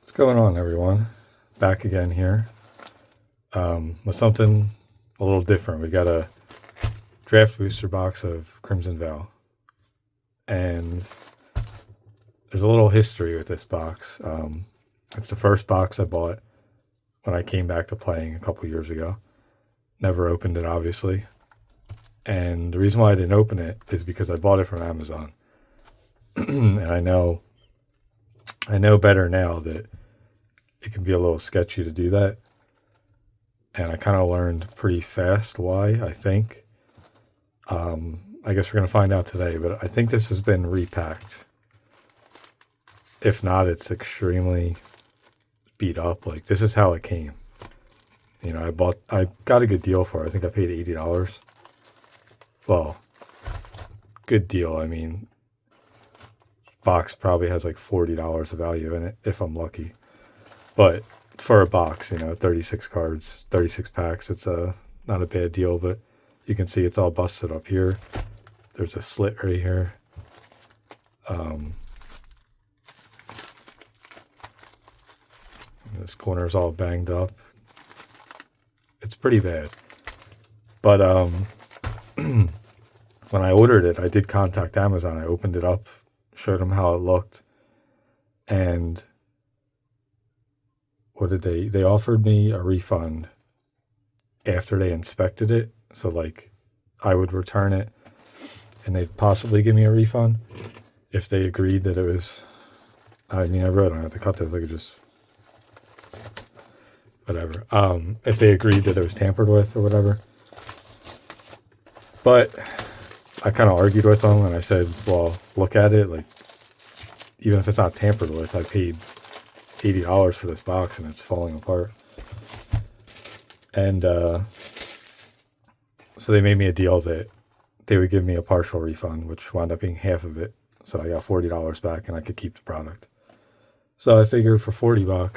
What's going on, everyone? Back again here with something a little different. We got a draft booster box of Crimson Vow, and there's a little history with this box. It's the first box I bought when I came back to playing a couple years ago. Never opened it, obviously, and the reason why I didn't open it is because I bought it from Amazon, and I know better now that it can be a little sketchy to do that. And I kind of learned pretty fast why, I think. I guess we're going to find out today, but I think this has been repacked. If not, it's extremely beat up. Like, this is how it came. You know, I got a good deal for it. I think I paid $80. Well, good deal. I mean, box probably has like $40 of value in it, if I'm lucky. But for a box, 36 cards, 36 packs, it's not a bad deal. But you can see it's all busted up here. There's a slit right here. This corner's all banged up. It's pretty bad. But when I ordered it, I did contact Amazon. I opened it up, showed them how it looked, and what did they offered me a refund after they inspected it. So like I would return it and they'd possibly give me a refund if they agreed that it was, I mean, I really don't have to cut this. I could just, whatever. If they agreed that it was tampered with or whatever. But I kind of argued with them and I said, well, look at it. Like, even if it's not tampered with, I paid $80 for this box and it's falling apart. And so they made me a deal that they would give me a partial refund, which wound up being half of it. So I got $40 back and I could keep the product. So I figured for $40,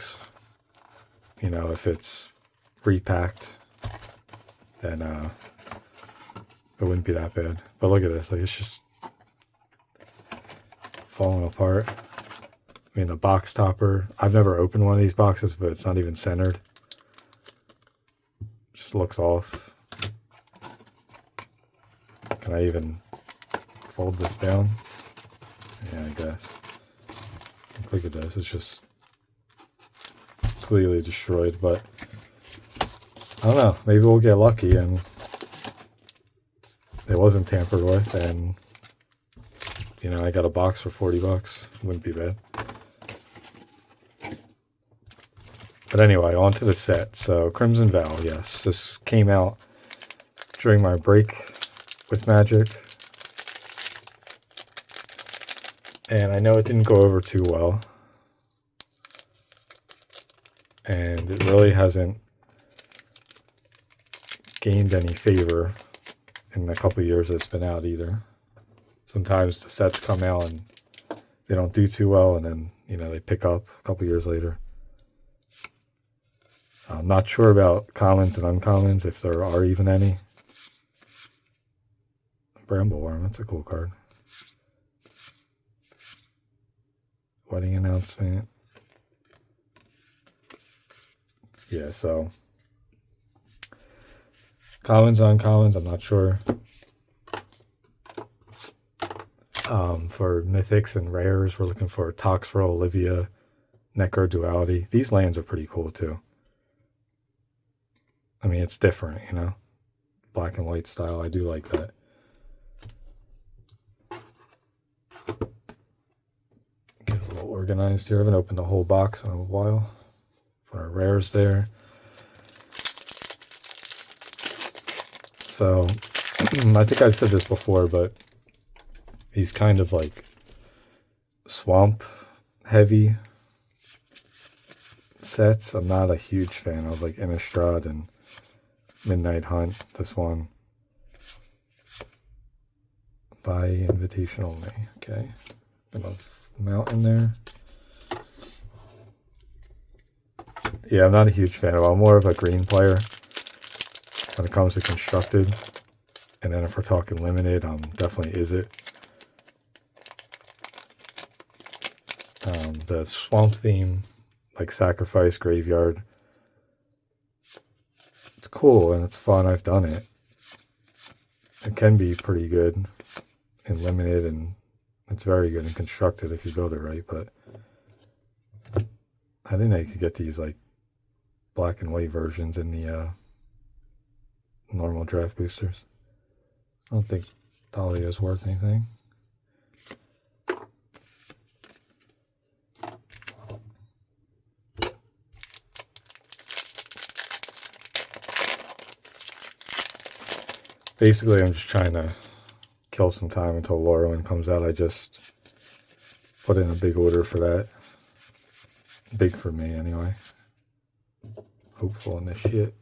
if it's repacked, then it wouldn't be that bad. But look at this, like, it's just falling apart. I mean, the box topper, I've never opened one of these boxes, but it's not even centered. Just looks off. Can I even fold this down? Yeah, I guess. Look at this, it's just completely destroyed, but I don't know, maybe we'll get lucky and it wasn't tampered with, and I got a box for $40. Wouldn't be bad. But anyway, on to the set. So, Crimson Vow, yes. This came out during my break with Magic. And I know it didn't go over too well. And it really hasn't gained any favor in the couple of years that it's been out either. Sometimes the sets come out and they don't do too well, and then, they pick up a couple of years later. I'm not sure about commons and uncommons, if there are even any. Brambleworm, that's a cool card. Wedding announcement. Yeah, so commons, uncommons, I'm not sure. For mythics and rares, we're looking for Toxfra, Olivia, Necro Duality. These lands are pretty cool too. I mean, it's different, black and white style. I do like that. Get a little organized here. I haven't opened the whole box in a while. Put our rares there. So, I think I've said this before, but these kind of like swamp heavy sets, I'm not a huge fan of, like Innistrad and Midnight Hunt. This one by invitation only. Okay, gonna mount in there. Yeah, I'm not a huge fan of it. I'm more of a green player when it comes to constructed, and then if we're talking limited, definitely is it. The swamp theme like Sacrifice, Graveyard. It's cool and it's fun. I've done it. It can be pretty good and limited, and it's very good and constructed if you build it right, but I didn't know you could get these like black and white versions in the normal draft boosters. I don't think Dahlia's worth anything. Basically, I'm just trying to kill some time until Lorwyn comes out. I just put in a big order for that. Big for me, anyway. Hopeful initiate.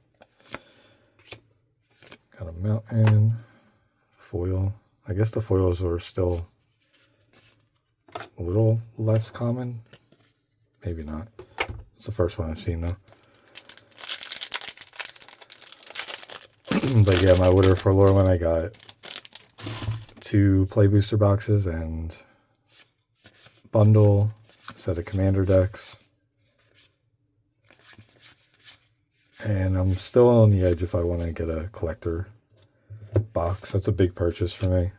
Got a mountain. Foil. I guess the foils are still a little less common. Maybe not. It's the first one I've seen, though. But yeah, my order for Lorwyn, I got 2 play booster boxes and bundle, a set of commander decks. And I'm still on the edge if I want to get a collector box. That's a big purchase for me.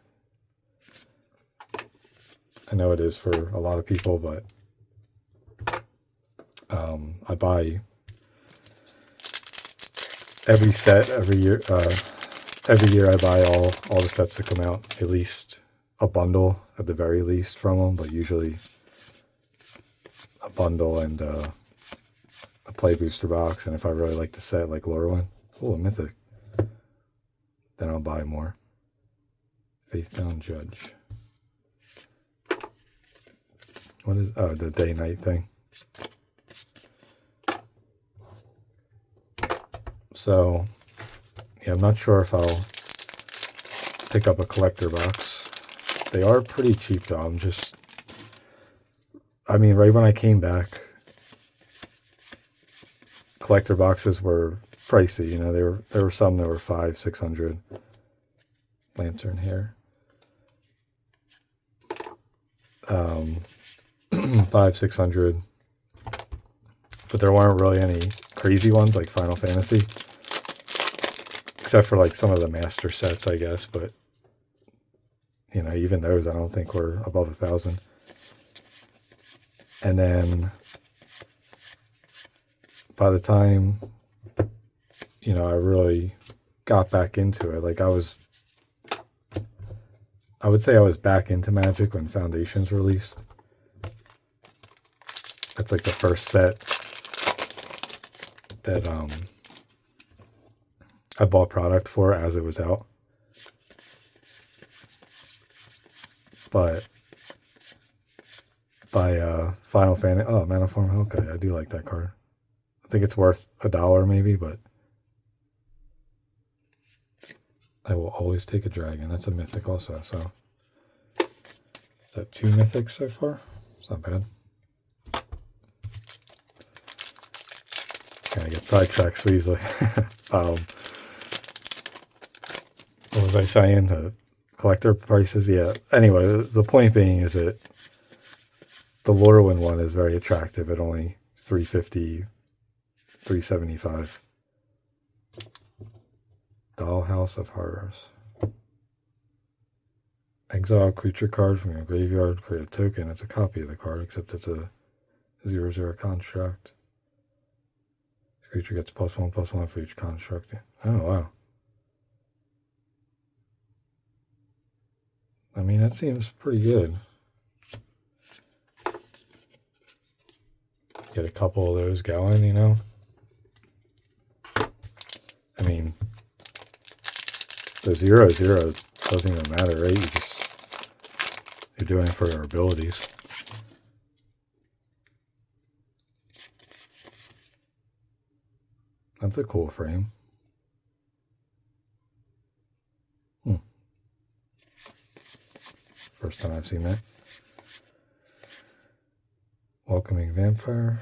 I know it is for a lot of people, but I buy every set every year. Every year I buy all the sets that come out, at least a bundle at the very least from them, but usually a bundle and a play booster box. And if I really like the set, like Lorwyn, oh, a mythic, then I'll buy more. Faithbound Judge. What is, oh, the day-night thing. So, yeah, I'm not sure if I'll pick up a collector box. They are pretty cheap, though. I mean, right when I came back, collector boxes were pricey. You know, there were some that were $500-$600. Lantern here. $500-$600. But there weren't really any crazy ones like Final Fantasy. Except for like some of the master sets, I guess, but you know, even those I don't think were above 1,000. And then by the time, you know, I really got back into it, like I would say I was back into Magic when Foundations released. That's like the first set that I bought product for as it was out. But by Final Fantasy, oh, Mana Form, okay, I do like that card. I think it's worth $1 maybe, but I will always take a dragon. That's a mythic also, so is that 2 mythics so far? It's not bad. I get sidetracked so easily. What was I saying? The collector prices? Yeah. Anyway, the point being is that the Lorwyn one is very attractive at only $350, $375. Dollhouse of Horrors. Exile a creature card from your graveyard, create a token. It's a copy of the card, except it's a 0/0 construct. This creature gets +1/+1 for each construct. Oh, wow. I mean, that seems pretty good. Get a couple of those going, you know? I mean, the 0/0 doesn't even matter, right? You're doing it for your abilities. That's a cool frame. First time I've seen that. Welcoming Vampire.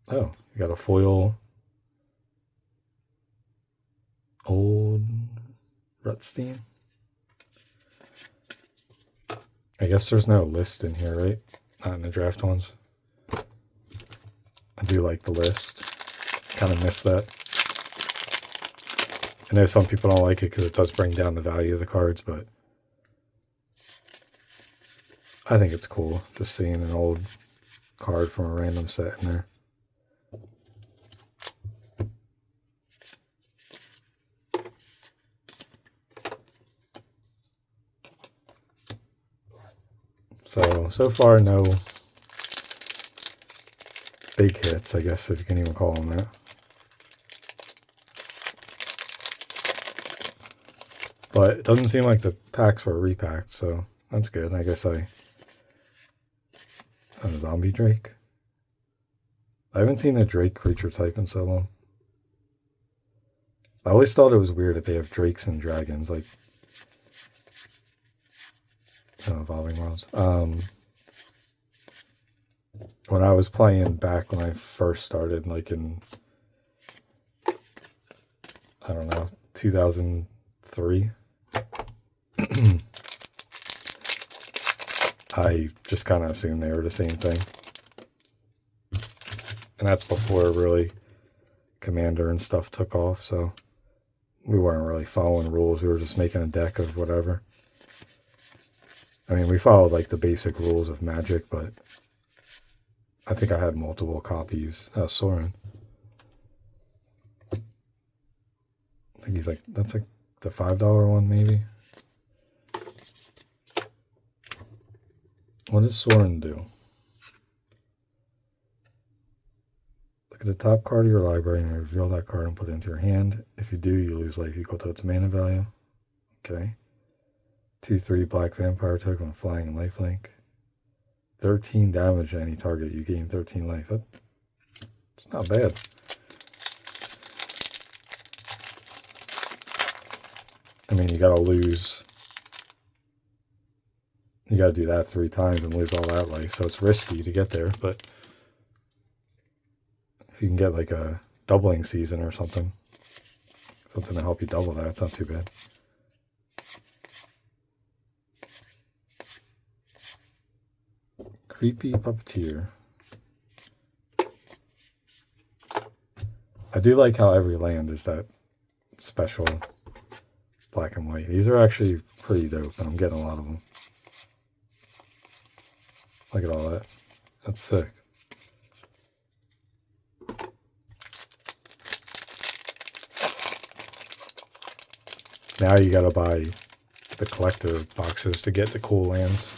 Oh, you got a foil old Rutstein. I guess there's no list in here, right? not in the draft ones. I do like the list. Kind of miss that. I know some people don't like it because it does bring down the value of the cards, but I think it's cool just seeing an old card from a random set in there. So far, no big hits, I guess, if you can even call them that. But it doesn't seem like the packs were repacked, so that's good. I guess a zombie Drake. I haven't seen a Drake creature type in so long. I always thought it was weird that they have Drakes and dragons, like Evolving Worlds. When I was playing back when I first started, like in, I don't know, 2003, I just kind of assumed they were the same thing. And that's before really Commander and stuff took off, so we weren't really following rules. We were just making a deck of whatever. I mean, we followed like the basic rules of Magic, but I think I had multiple copies. Soren. I think he's like, that's like the $5 one maybe. What does Soren do? Look at the top card of your library and reveal that card and put it into your hand. If you do, you lose life equal to its mana value. Okay. 2/3 black vampire token with flying and lifelink. 13 damage to any target. You gain 13 life. It's not bad. I mean, you gotta lose. You gotta do that 3 times and lose all that life, so it's risky to get there, but if you can get like a doubling season or something to help you double that, it's not too bad. Creepy Puppeteer. I do like how every land is that special black and white. These are actually pretty dope, and I'm getting a lot of them. Look at all that. That's sick. Now you gotta buy the collector boxes to get the cool lands.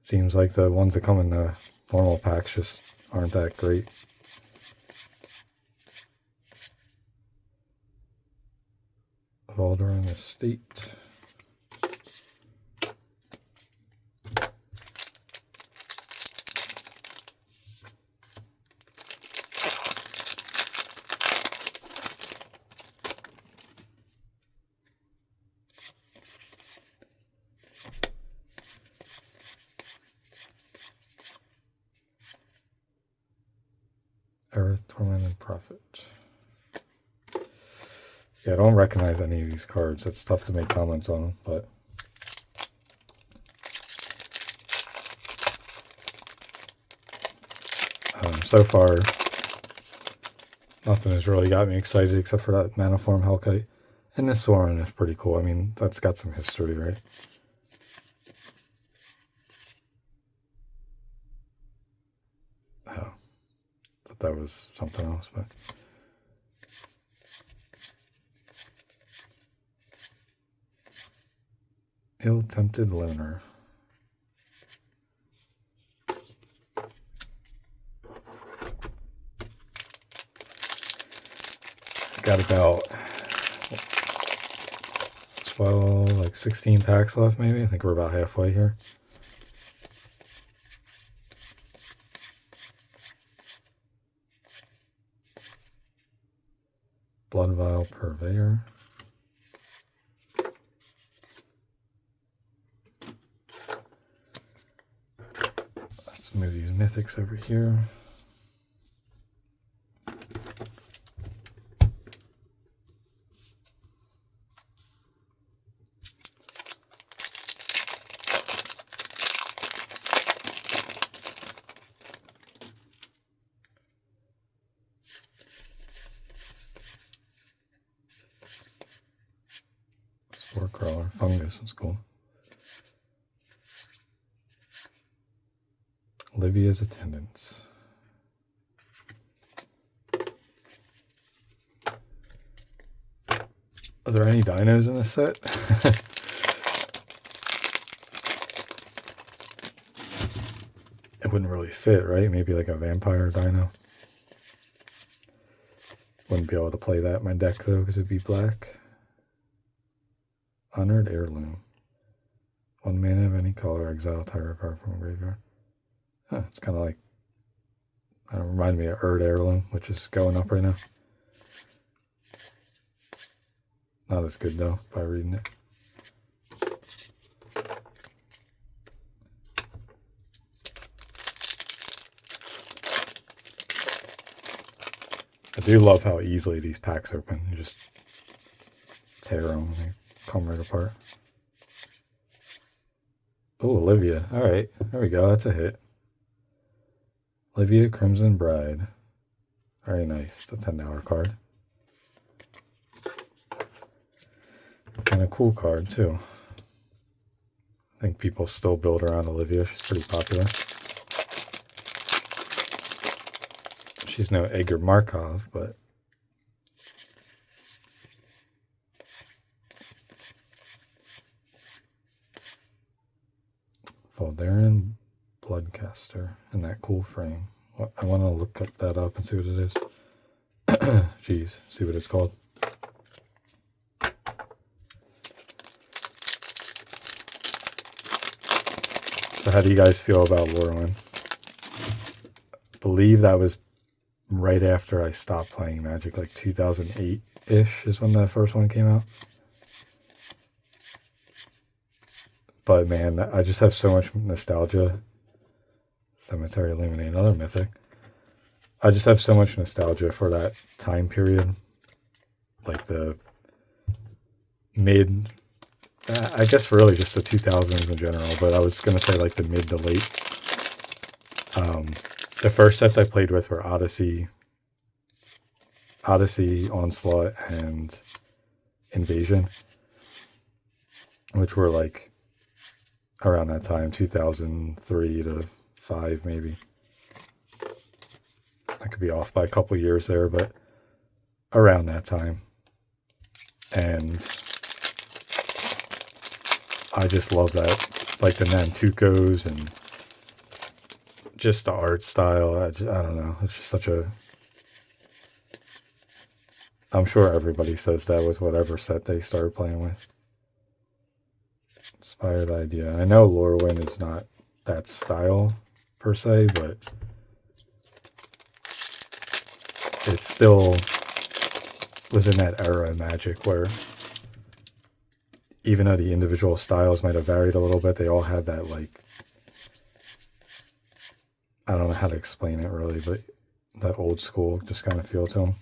Seems like the ones that come in the normal packs just aren't that great. Valderon Estate. Earth, Tormented Prophet. Yeah, I don't recognize any of these cards. It's tough to make comments on them, but so far, nothing has really got me excited except for that Maniform Hellkite. And this Soren is pretty cool. I mean, that's got some history, right? Oh, thought that was something else, but Ill-Tempted Loner. Got about 12, like 16 packs left maybe. I think we're about halfway here. Blood Vial Purveyor. Let's move these mythics over here. fungus. That's cool. Olivia's attendance. Are there any dinos in this set? It wouldn't really fit, right? Maybe like a vampire dino. Wouldn't be able to play that in my deck though, because it'd be black. Honored Heirloom. 1 mana of any color, exile target card from a graveyard. Huh, it's kind of like, remind me of Erd Heirloom, which is going up right now. Not as good though, by reading it. I do love how easily these packs open. You just tear them and they come right apart. Oh, Olivia. All right, there we go. That's a hit. Olivia Crimson Bride. Very nice. It's a $10 card. And a cool card, too. I think people still build around Olivia. She's pretty popular. She's no Edgar Markov, but Voldaren Bloodcaster in that cool frame. I want to look that up and see what it is. Jeez, see what it's called. So how do you guys feel about Lorwyn? I believe that was right after I stopped playing Magic, like 2008-ish is when the first one came out. But man, I just have so much nostalgia. Cemetery Illuminate, another mythic. I just have so much nostalgia for that time period. Like the mid, I guess really just the 2000s in general, but I was going to say like the mid to late. The first sets I played with were Odyssey, Onslaught, and Invasion, which were like around that time, 2003 to 5 maybe. I could be off by a couple years there, but around that time. And I just love that, like the Nantukos and just the art style. I don't know. It's just such a... I'm sure everybody says that with whatever set they started playing with. Inspired idea. I know Lorwyn is not that style per se, but it still was in that era of Magic where even though the individual styles might have varied a little bit, they all had that, like, I don't know how to explain it really, but that old school just kind of feel to them.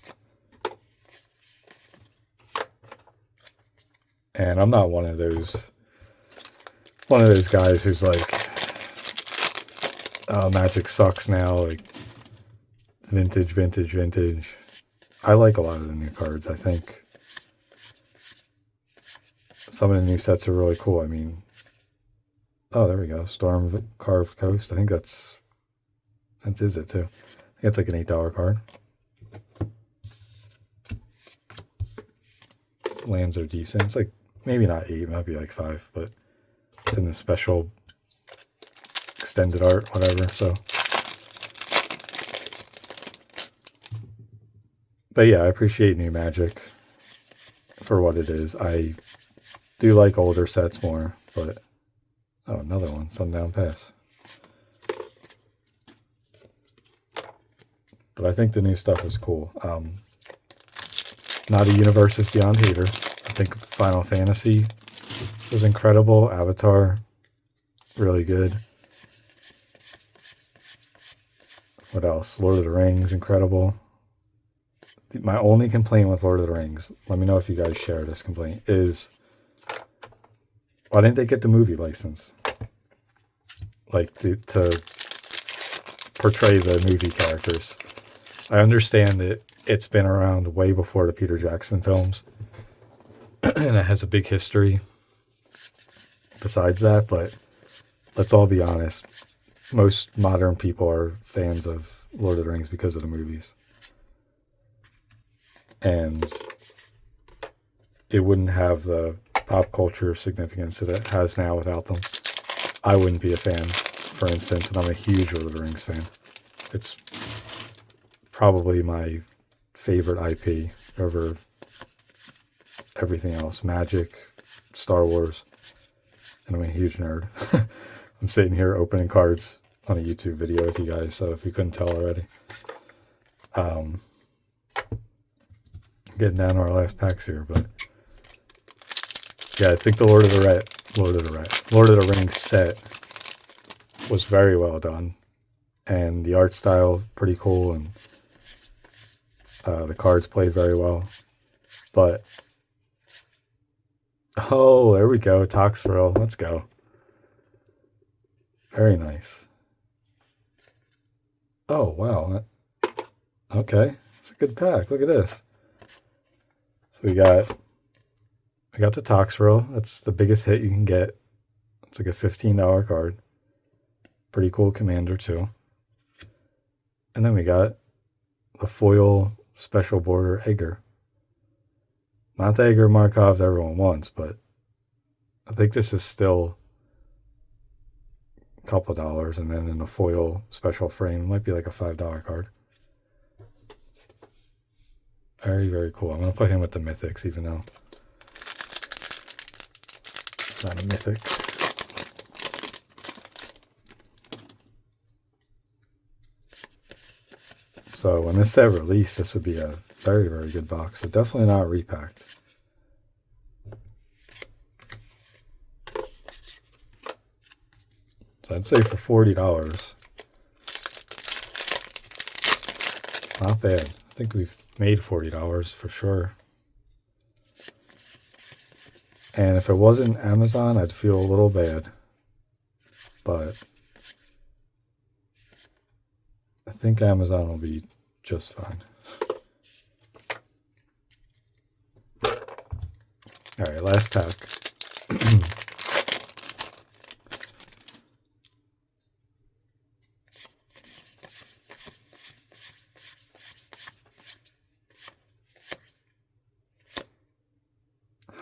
And I'm not one of those guys who's like, oh, Magic sucks now, like vintage. I like a lot of the new cards. I think some of the new sets are really cool. I mean, oh, there we go. Storm Carved Coast. I think that's it too. I think it's like an $8 card. Lands are decent. It's like maybe not 8, might be like 5, but it's in the special extended art, whatever. So, but yeah, I appreciate new Magic for what it is. I do like older sets more, but oh, another one, Sundown Pass. But I think the new stuff is cool. Not a Universes Beyond hater. I think Final Fantasy was incredible. Avatar, really good. What else? Lord of the Rings, incredible. My only complaint with Lord of the Rings, let me know if you guys share this complaint, is why didn't they get the movie license? Like, to portray the movie characters. I understand that it's been around way before the Peter Jackson films, and it has a big history. besides that, but let's all be honest. Most modern people are fans of Lord of the Rings because of the movies. And it wouldn't have the pop culture significance that it has now without them. I wouldn't be a fan, for instance, and I'm a huge Lord of the Rings fan. It's probably my favorite IP over everything else. Magic, Star Wars, and I'm a huge nerd. I'm sitting here opening cards on a YouTube video with you guys, so if you couldn't tell already. Getting down to our last packs here, but yeah, I think the Lord of the Rings set was very well done, and the art style pretty cool, and the cards played very well. But oh, there we go, Toxfrill, let's go. Very nice. Oh wow, okay, it's a good pack. Look at this. So we got the Toxfrill. That's the biggest hit you can get. It's like a $15 card. Pretty cool commander too. And then we got the foil special border Egger. Not the Egger Markovs everyone wants, but I think this is still a couple dollars. And then in the foil special frame, it might be like a $5 card. Very, very cool. I'm going to put him with the mythics, even though it's not a mythic. So when this set released, this would be a very, very good box. So definitely not repacked. So I'd say for $40, not bad. I think we've made $40 for sure. And if it wasn't Amazon, I'd feel a little bad. But I think Amazon will be just fine. All right, last pack.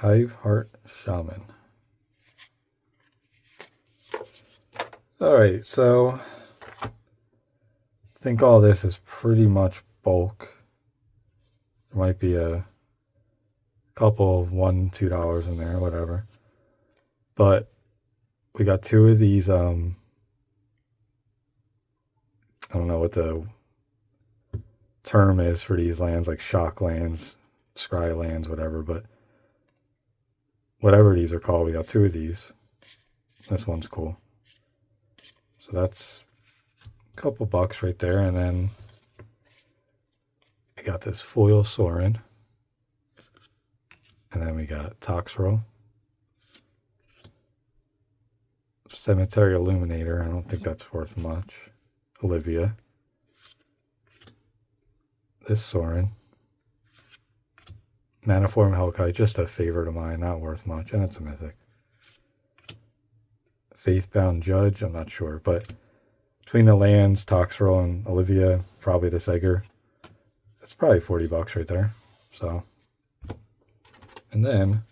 Hiveheart Shaman. All right, so I think all this is pretty much bulk. There might be a couple of $1, $2 in there, whatever. But we got two of these, I don't know what the term is for these lands, like shock lands, scry lands, whatever, but whatever these are called, we got two of these. This one's cool. So that's a couple bucks right there. And then we got this foil Sorin. And then we got Toxfrill. Cemetery Illuminator. I don't think that's worth much. Olivia. This Sorin. Maniform Hellkite, just a favorite of mine, not worth much, and it's a mythic. Faithbound Judge, I'm not sure, but between the lands, Toxfrill and Olivia, probably this Egger, it's probably $40 right there. So, and then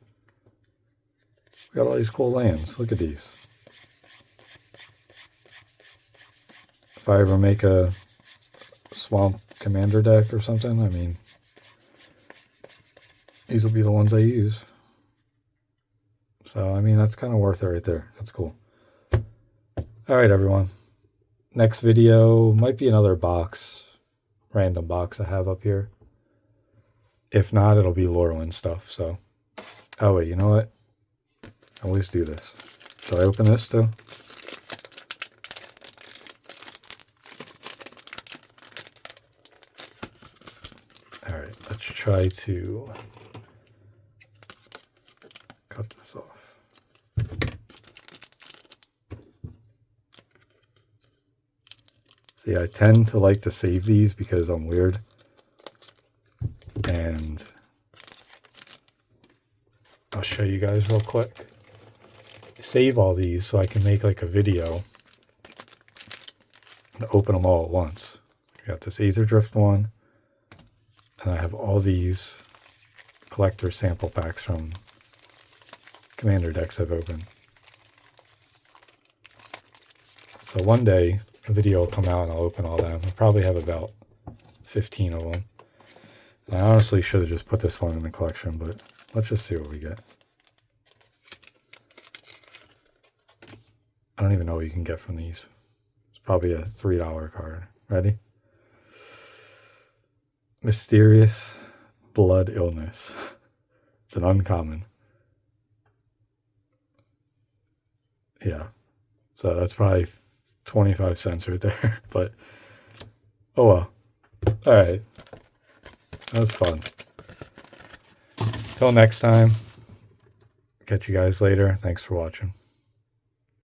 we got all these cool lands. Look at these. If I ever make a swamp commander deck or something, I mean, these will be the ones I use. So, I mean, that's kind of worth it right there. That's cool. All right, everyone. Next video might be another box, random box I have up here. If not, it'll be Lorwyn stuff. So, oh wait, you know what? I always do this. Should I open this too? All right, let's try to cut this off. See, I tend to like to save these because I'm weird. And I'll show you guys real quick. save all these so I can make like a video and open them all at once. I got this Aether Drift one, and I have all these collector sample packs from Commander decks I've opened. So one day a video will come out and I'll open all them. I'll probably have about 15 of them. And I honestly should have just put this one in the collection, but let's just see what we get. I don't even know what you can get from these. It's probably a $3 card. Ready? Mysterious Blood Illness. It's an uncommon. Yeah. So that's probably 25 cents right there. But, oh well. Alright. That was fun. Till next time. Catch you guys later. Thanks for watching.